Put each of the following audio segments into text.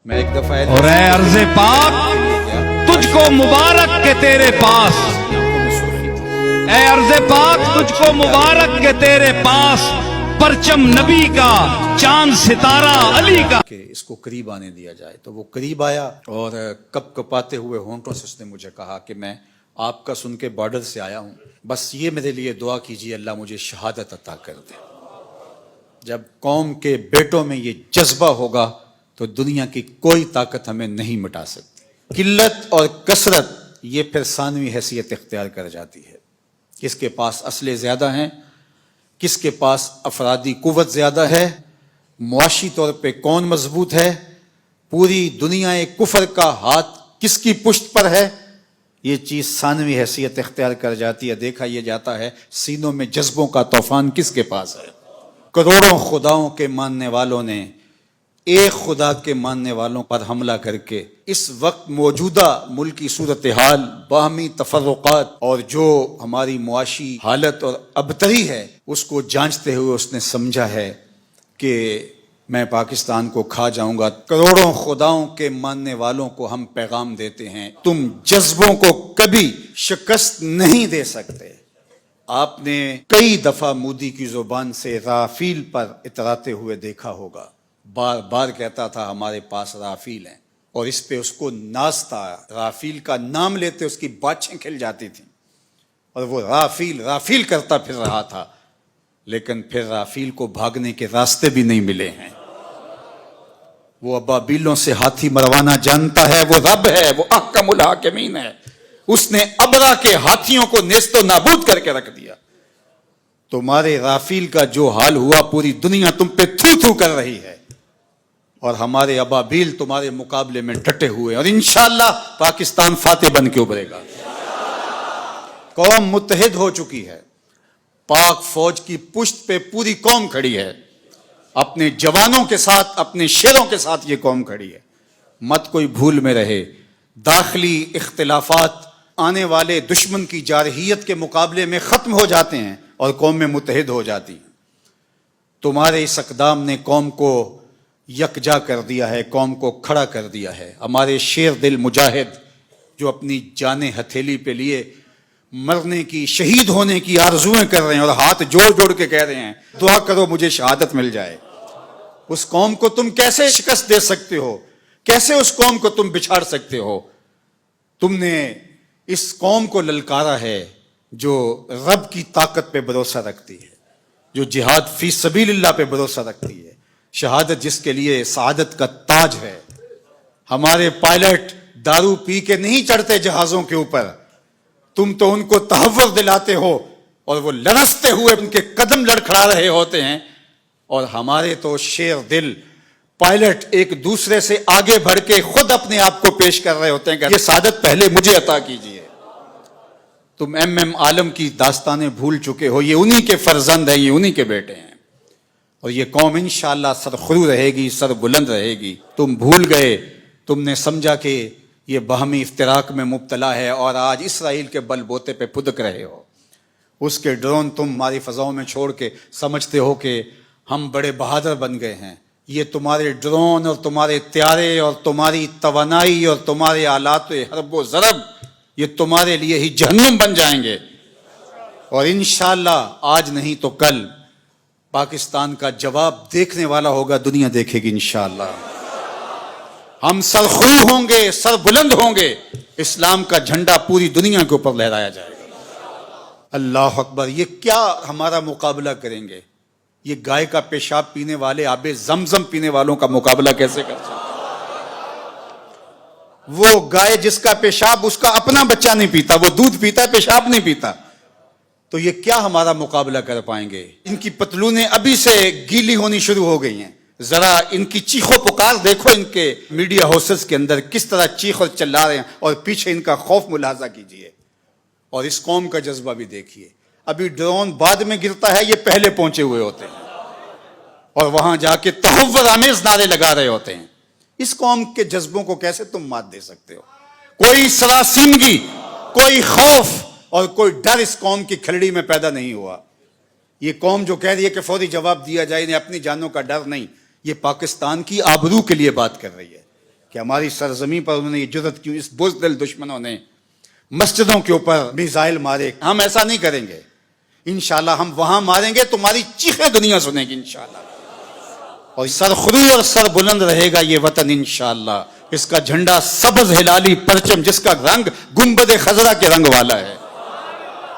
میں ایک دفعہ اور اے عرض پاک تجھ کو مبارک کے تیرے پاس، اے عرض پاک تجھ کو مبارک کے تیرے پاس، پرچم نبی کا، چاند ستارہ علی کا، کہ اس کو قریب آنے دیا جائے۔ تو وہ قریب آیا اور کپ کپاتے ہوئے ہونٹوں سے اس نے مجھے کہا کہ میں آپ کا سن کے بارڈر سے آیا ہوں، بس یہ میرے لیے دعا کیجیے اللہ مجھے شہادت عطا کر دے۔ جب قوم کے بیٹوں میں یہ جذبہ ہوگا تو دنیا کی کوئی طاقت ہمیں نہیں مٹا سکتی۔ قلت اور کثرت یہ پھر ثانوی حیثیت اختیار کر جاتی ہے۔ کس کے پاس اسلحے زیادہ ہیں، کس کے پاس افرادی قوت زیادہ ہے، معاشی طور پہ کون مضبوط ہے، پوری دنیا کفر کا ہاتھ کس کی پشت پر ہے، یہ چیز ثانوی حیثیت اختیار کر جاتی ہے۔ دیکھا یہ جاتا ہے سینوں میں جذبوں کا طوفان کس کے پاس ہے۔ کروڑوں خداؤں کے ماننے والوں نے ایک خدا کے ماننے والوں پر حملہ کر کے اس وقت موجودہ ملکی صورتحال، باہمی تفرقات اور جو ہماری معاشی حالت اور ابتری ہے اس کو جانچتے ہوئے اس نے سمجھا ہے کہ میں پاکستان کو کھا جاؤں گا۔ کروڑوں خداؤں کے ماننے والوں کو ہم پیغام دیتے ہیں تم جذبوں کو کبھی شکست نہیں دے سکتے۔ آپ نے کئی دفعہ مودی کی زبان سے رافیل پر اتراتے ہوئے دیکھا ہوگا، بار بار کہتا تھا ہمارے پاس رافیل ہیں، اور اس پہ اس کو ناز تھا۔ رافیل کا نام لیتے اس کی باچھیں کھل جاتی تھیں اور وہ رافیل رافیل کرتا پھر رہا تھا، لیکن پھر رافیل کو بھاگنے کے راستے بھی نہیں ملے ہیں۔ وہ ابابیلوں سے ہاتھی مروانا جانتا ہے، وہ رب ہے، وہ احکم الحاکمین ہے۔ اس نے ابرا کے ہاتھیوں کو نیست و نابود کر کے رکھ دیا۔ تمہارے رافیل کا جو حال ہوا پوری دنیا تم پہ تھو تھو کر رہی ہے، اور ہمارے ابابیل تمہارے مقابلے میں ڈٹے ہوئے، اور انشاءاللہ پاکستان فاتح بن کے ابھرے گا۔ قوم متحد ہو چکی ہے، پاک فوج کی پشت پہ پوری قوم کھڑی ہے، اپنے جوانوں کے ساتھ، اپنے شیروں کے ساتھ یہ قوم کھڑی ہے۔ مت کوئی بھول میں رہے، داخلی اختلافات آنے والے دشمن کی جارحیت کے مقابلے میں ختم ہو جاتے ہیں اور قوم میں متحد ہو جاتی ہیں۔ تمہارے اس اقدام نے قوم کو یکجا کر دیا ہے، قوم کو کھڑا کر دیا ہے۔ ہمارے شیر دل مجاہد جو اپنی جانیں ہتھیلی پہ لیے مرنے کی، شہید ہونے کی آرزویں کر رہے ہیں اور ہاتھ جوڑ جوڑ کے کہہ رہے ہیں دعا کرو مجھے شہادت مل جائے، اس قوم کو تم کیسے شکست دے سکتے ہو؟ کیسے اس قوم کو تم بچھاڑ سکتے ہو؟ تم نے اس قوم کو للکارا ہے جو رب کی طاقت پہ بھروسہ رکھتی ہے، جو جہاد فی سبیل اللہ پہ بھروسہ رکھتی ہے، شہادت جس کے لیے سعادت کا تاج ہے۔ ہمارے پائلٹ دارو پی کے نہیں چڑھتے جہازوں کے اوپر، تم تو ان کو تحور دلاتے ہو اور وہ لرزتے ہوئے ان کے قدم لڑکھڑا رہے ہوتے ہیں، اور ہمارے تو شیر دل پائلٹ ایک دوسرے سے آگے بڑھ کے خود اپنے آپ کو پیش کر رہے ہوتے ہیں کہ یہ سعادت پہلے مجھے عطا کیجیے۔ تم ایم عالم کی داستانیں بھول چکے ہو، یہ انہی کے فرزند ہیں، یہ انہی کے بیٹے ہیں، اور یہ قوم انشاءاللہ سرخرو رہے گی، سر بلند رہے گی۔ تم بھول گئے، تم نے سمجھا کہ یہ باہمی افتراق میں مبتلا ہے، اور آج اسرائیل کے بل بوتے پہ پھدک رہے ہو۔ اس کے ڈرون تم ہماری فضاؤں میں چھوڑ کے سمجھتے ہو کہ ہم بڑے بہادر بن گئے ہیں۔ یہ تمہارے ڈرون اور تمہارے طیارے اور تمہاری توانائی اور تمہارے آلات حرب و ضرب یہ تمہارے لیے ہی جہنم بن جائیں گے، اور انشاءاللہ آج نہیں تو کل پاکستان کا جواب دیکھنے والا ہوگا، دنیا دیکھے گی انشاءاللہ۔ ہم سرخرو ہوں گے، سر بلند ہوں گے، اسلام کا جھنڈا پوری دنیا کے اوپر لہرایا جائے گا۔ اللہ اکبر! یہ کیا ہمارا مقابلہ کریں گے؟ یہ گائے کا پیشاب پینے والے آب زمزم پینے والوں کا مقابلہ کیسے کر سکتے؟ وہ گائے جس کا پیشاب اس کا اپنا بچہ نہیں پیتا، وہ دودھ پیتا ہے، پیشاب نہیں پیتا، تو یہ کیا ہمارا مقابلہ کر پائیں گے؟ ان کی پتلونیں ابھی سے گیلی ہونی شروع ہو گئی ہیں، ذرا ان کی چیخ و پکار دیکھو، ان کے میڈیا ہاؤسز کے اندر کس طرح چیخ اور چلا رہے ہیں، اور پیچھے ان کا خوف ملاحظہ کیجئے، اور اس قوم کا جذبہ بھی دیکھیے۔ ابھی ڈرون بعد میں گرتا ہے، یہ پہلے پہنچے ہوئے ہوتے ہیں اور وہاں جا کے تحور آمیز نعرے لگا رہے ہوتے ہیں۔ اس قوم کے جذبوں کو کیسے تم مات دے سکتے ہو؟ کوئی سراسیمگی، کوئی خوف اور کوئی ڈر اس قوم کی کھلڑی میں پیدا نہیں ہوا۔ یہ قوم جو کہہ رہی ہے کہ فوری جواب دیا جائے، انہیں اپنی جانوں کا ڈر نہیں، یہ پاکستان کی آبرو کے لیے بات کر رہی ہے، کہ ہماری سرزمین پر انہوں نے یہ جرت کیوں، اس بزدل دشمنوں نے مسجدوں کے اوپر میزائل مارے. ہم ایسا نہیں کریں گے انشاءاللہ. ہم وہاں ماریں گے تمہاری چیخیں دنیا سنے گی انشاءاللہ. اور سرخرو اور سر بلند رہے گا یہ وطن انشاءاللہ. اس کا جھنڈا سبز ہلالی پرچم جس کا رنگ گنبد خضرا کے رنگ والا ہے،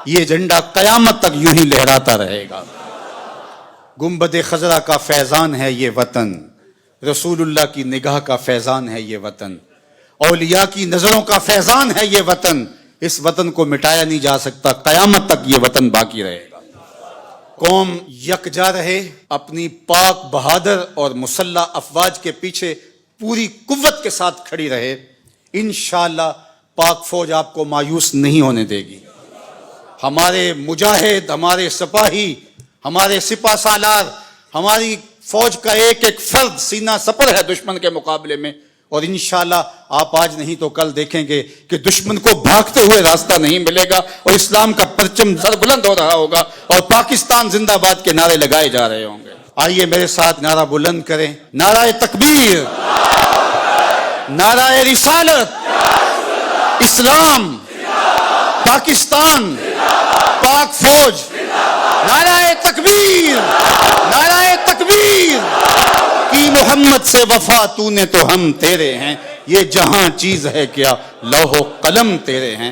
یہ جھنڈا قیامت تک یوں ہی لہراتا رہے گا. گنبد خضرا کا فیضان ہے یہ وطن، رسول اللہ کی نگاہ کا فیضان ہے یہ وطن، اولیاء کی نظروں کا فیضان ہے یہ وطن. اس وطن کو مٹایا نہیں جا سکتا، قیامت تک یہ وطن باقی رہے گا. قوم یکجا رہے، اپنی پاک بہادر اور مسلح افواج کے پیچھے پوری قوت کے ساتھ کھڑی رہے. انشاءاللہ پاک فوج آپ کو مایوس نہیں ہونے دے گی. ہمارے مجاہد، ہمارے سپاہی، ہمارے سپہ سالار، ہماری فوج کا ایک ایک فرد سینہ سپر ہے دشمن کے مقابلے میں. اور انشاءاللہ آپ آج نہیں تو کل دیکھیں گے کہ دشمن کو بھاگتے ہوئے راستہ نہیں ملے گا اور اسلام کا پرچم سر بلند ہو رہا ہوگا اور پاکستان زندہ باد کے نعرے لگائے جا رہے ہوں گے. آئیے میرے ساتھ نعرہ بلند کریں. نعرہ تکبیر، نعرہ رسالت، اسلام، پاکستان، پاک فوج. نعرہ تکبیر، نعرہ تکبیر. کی محمد سے وفا تو نے تو ہم تیرے ہیں، یہ جہاں چیز ہے کیا لوح و قلم تیرے ہیں.